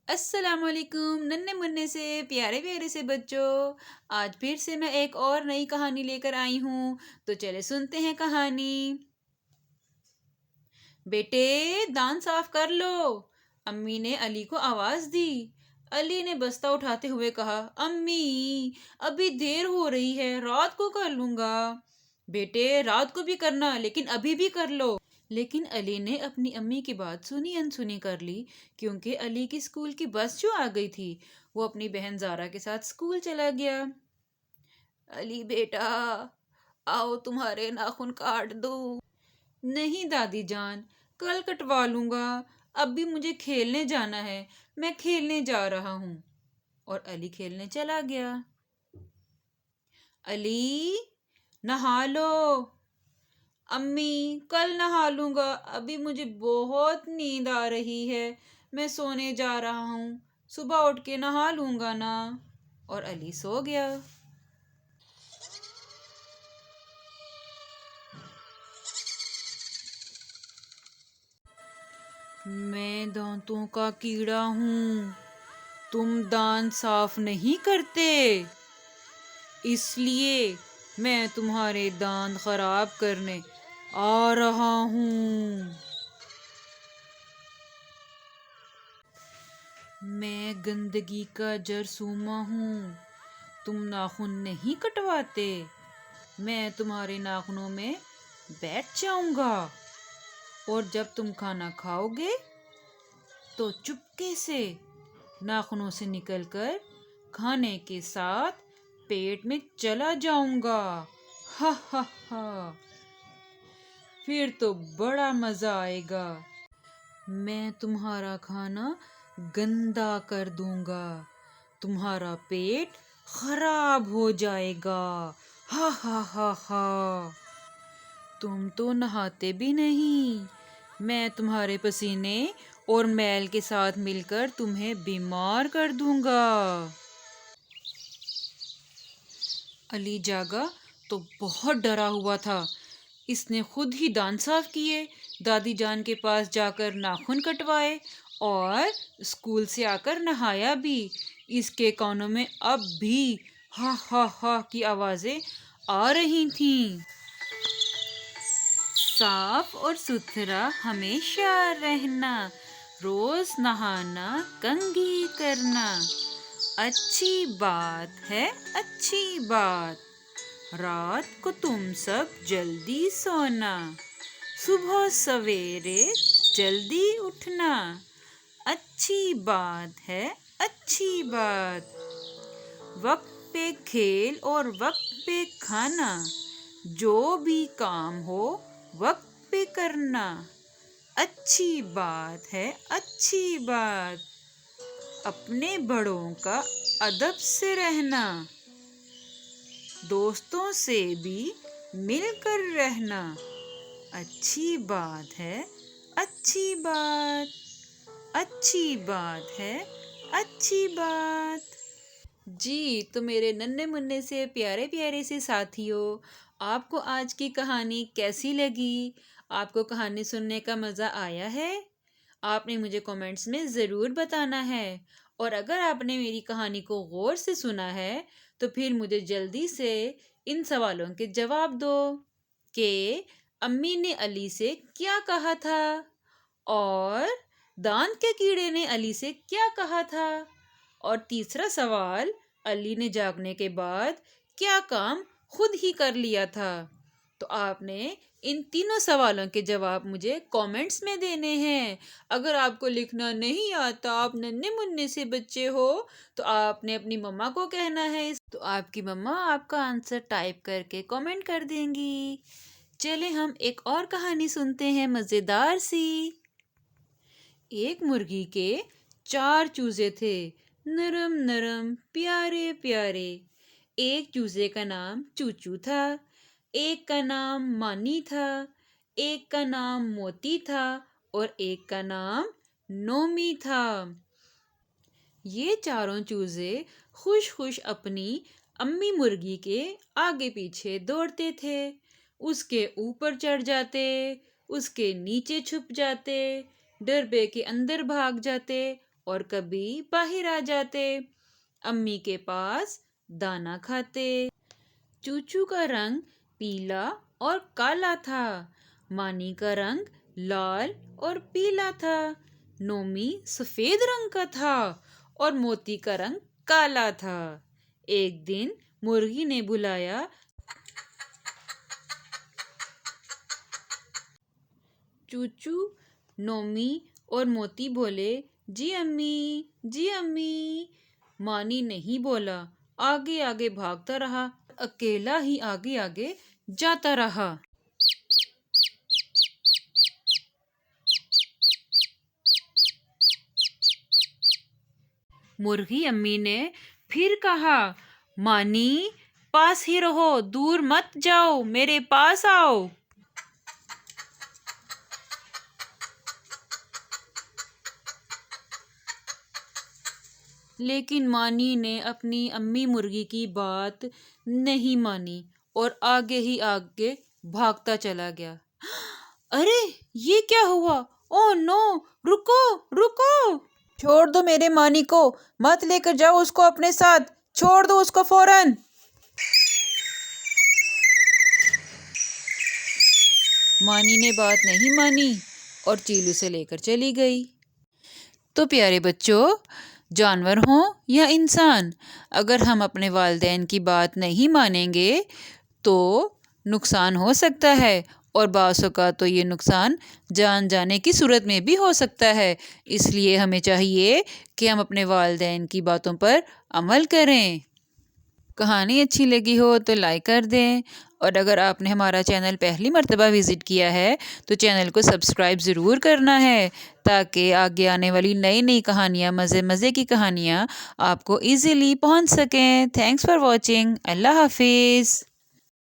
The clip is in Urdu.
السلام علیکم ننھے منھے سے پیارے پیارے سے بچوں. آج پھر سے میں ایک اور نئی کہانی لے کر آئی ہوں. تو چلے سنتے ہیں کہانی. بیٹے دان صاف کر لو. امی نے علی کو آواز دی. علی نے بستہ اٹھاتے ہوئے کہا، امی ابھی دیر ہو رہی ہے، رات کو کر لوں گا. بیٹے رات کو بھی کرنا لیکن ابھی بھی کر لو. لیکن علی نے اپنی امی کی بات سنی انسنی کر لی، کیونکہ علی کی اسکول کی بس جو آ گئی تھی وہ اپنی بہن زارا کے ساتھ اسکول چلا گیا. علی بیٹا آؤ تمہارے ناخن کاٹ دوں. نہیں دادی جان، کل کٹوا لوں گا، اب بھی مجھے کھیلنے جانا ہے، میں کھیلنے جا رہا ہوں. اور علی کھیلنے چلا گیا. علی نہا لو. امی کل نہا لوں گا، ابھی مجھے بہت نیند آ رہی ہے، میں سونے جا رہا ہوں، صبح اٹھ کے نہا لوں گا نا. اور علی سو گیا. میں دانتوں کا کیڑا ہوں، تم دانت صاف نہیں کرتے، اس لیے میں تمہارے دانت خراب کرنے آ رہا ہوں. میں گندگی کا جرثومہ ہوں، تم ناخن نہیں کٹواتے، میں تمہارے ناخنوں میں بیٹھ جاؤں گا، اور جب تم کھانا کھاؤ گے تو چپکے سے ناخنوں سے نکل کر کھانے کے ساتھ پیٹ میں چلا جاؤں گا. ہا ہا ہا. پھر تو بڑا مزہ آئے گا. میں تمہارا کھانا گندا کر دوں گا، تمہارا پیٹ خراب ہو جائے گا. ہا ہا ہا ہا. تم تو نہاتے بھی نہیں، میں تمہارے پسینے اور میل کے ساتھ مل کر تمہیں بیمار کر دوں گا. علی جاگا تو بہت ڈرا ہوا تھا. اس نے خود ہی دانت صاف کیے، دادی جان کے پاس جا کر ناخن کٹوائے اور اسکول سے آ کر نہایا بھی. اس کے کانوں میں اب بھی ہا ہا ہا کی آوازیں آ رہی تھیں. صاف اور ستھرا ہمیشہ رہنا، روز نہانا کنگھی کرنا، اچھی بات ہے اچھی بات. رات کو تم سب جلدی سونا، صبح سویرے جلدی اٹھنا، اچھی بات ہے اچھی بات. وقت پہ کھیل اور وقت پہ کھانا، جو بھی کام ہو وقت پہ کرنا، اچھی بات ہے اچھی بات. اپنے بڑوں کا ادب سے رہنا، دوستوں سے بھی مل کر رہنا، اچھی بات ہے اچھی بات. اچھی بات ہے اچھی بات. جی تو میرے ننھے منھے سے پیارے پیارے سے ساتھیوں، آپ کو آج کی کہانی کیسی لگی؟ آپ کو کہانی سننے کا مزہ آیا ہے؟ آپ نے مجھے کامنٹس میں ضرور بتانا ہے. اور اگر آپ نے میری کہانی کو غور سے سنا ہے تو پھر مجھے جلدی سے ان سوالوں کے جواب دو کہ امی نے علی سے کیا کہا تھا، اور دانت کے کیڑے نے علی سے کیا کہا تھا، اور تیسرا سوال، علی نے جاگنے کے بعد کیا کام خود ہی کر لیا تھا. تو آپ نے ان تینوں سوالوں کے جواب مجھے کامنٹس میں دینے ہیں. اگر آپ کو لکھنا نہیں آتا، آپ ننھے منھے سے بچے ہو، تو آپ نے اپنی مما کو کہنا ہے، تو آپ کی مما آپ کا آنسر ٹائپ کر کے کامنٹ کر دیں گی. چلے ہم ایک اور کہانی سنتے ہیں مزیدار سی. ایک مرغی کے 4 چوزے تھے، نرم نرم پیارے پیارے. ایک چوزے کا نام چوچو تھا، ایک کا نام مانی تھا، ایک کا نام موتی تھا، اور ایک کا نام نومی تھا. یہ چاروں چوزے خوش خوش اپنی امی مرغی کے آگے پیچھے دوڑتے تھے. اس کے اوپر چڑھ جاتے، اس کے نیچے چھپ جاتے، ڈربے کے اندر بھاگ جاتے اور کبھی باہر آ جاتے، امی کے پاس دانا کھاتے۔ چوچو کا رنگ پیلا اور کالا تھا، مانی کا رنگ لال اور پیلا تھا، نومی سفید رنگ کا تھا اور موتی کا رنگ کالا تھا۔ ایک دن مرغی نے بلایا، چوچو، نومی اور موتی بولے، جی امی، جی امی۔ مانی نہیں بولا، آگے آگے بھاگتا رہا، اکیلا ہی آگے آگے جاتا رہا۔ مرغی امی نے پھر کہا، مانی پاس ہی رہو، دور مت جاؤ، میرے پاس آؤ۔ لیکن مانی نے اپنی امی مرغی کی بات نہیں مانی اور آگے ہی آگے بھاگتا چلا گیا۔ ارے یہ کیا ہوا؟ اوہ نو، رکو رکو! چھوڑ دو میرے مانی کو، مت لے کر جاؤ اس کو اپنے ساتھ، چھوڑ دو اس کو فوراً۔ مانی نے بات نہیں مانی اور چیل اسے لے کر چلی گئی۔ تو پیارے بچوں، جانور ہوں یا انسان، اگر ہم اپنے والدین کی بات نہیں مانیں گے تو نقصان ہو سکتا ہے، اور بعض اوقات تو یہ نقصان جان جانے کی صورت میں بھی ہو سکتا ہے۔ اس لیے ہمیں چاہیے کہ ہم اپنے والدین کی باتوں پر عمل کریں۔ کہانی اچھی لگی ہو تو لائک کر دیں، اور اگر آپ نے ہمارا چینل پہلی مرتبہ وزٹ کیا ہے تو چینل کو سبسکرائب ضرور کرنا ہے، تاکہ آگے آنے والی نئی نئی کہانیاں، مزے مزے کی کہانیاں آپ کو ایزیلی پہنچ سکیں۔ Thanks for watching. اللہ حافظ۔